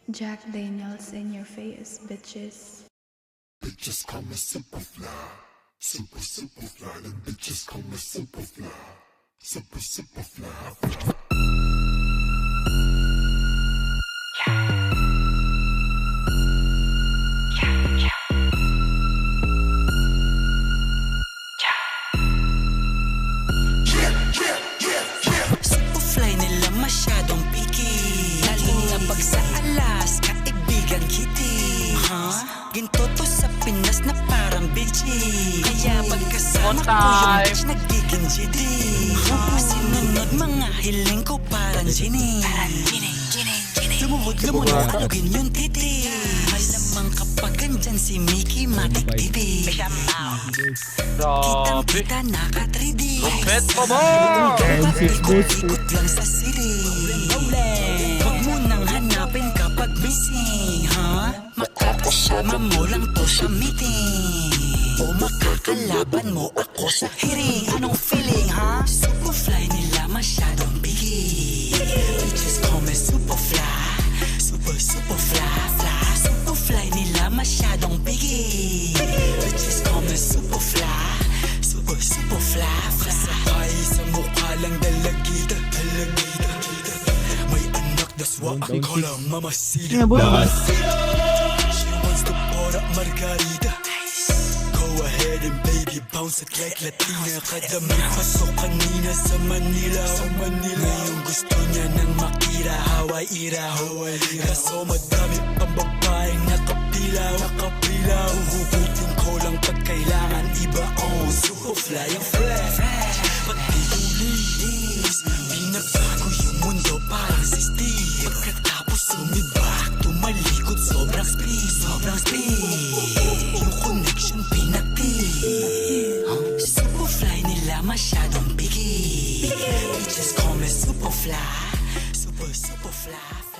Jack Daniels in your face, bitches. Bitches call me super fly, super fly. Them bitches call me super fly, super fly. Superfly nila masyadong picky, lalo na pag sa alas, kaibigan kitty. Ginto to sa Pinas na parang bitchy, kaya pagkasama ko yung bitch nagiging GD. Sinunod mga hiling ko parang Ginny. Lumuhod, alugin yung titi. Malamang kapag andyan si Mickey matik-tibi. Kitang-kita naka-3D. Lupit mo mo! Ikot-ikot lang sa city. Huwag mo nang hanapin kapag busy, makakasama mo lang to sa meeting, o makakalaban mo ako sa hearing. Anong feeling, Superfly nila masyadong biggie. Bitches call me Superfly, super fly. Superfly nila masyadong biggie. Bitches call me Superfly, super fly. Sakay sa mukha lang dalagita. May anak, that's why I call her Mamacita. She wants to pour up margarita. Go ahead and baby bounce it like Latina. Kada may pasok kanina sa Manila. Ngayon gusto niya ng makira, Hawaii kaso madami pang babaeng nakapila. Uhugutin ko lang pag kailangan. Iba on Superfly ang fresh. Pati yung ladies, binabago yung mundo parang si Steve. Pagkatapos sumibak, tumalikod sobrang speed. Yung connection pinakti. Superfly nila masyadong biggie. Bitches call me Superfly, super fly.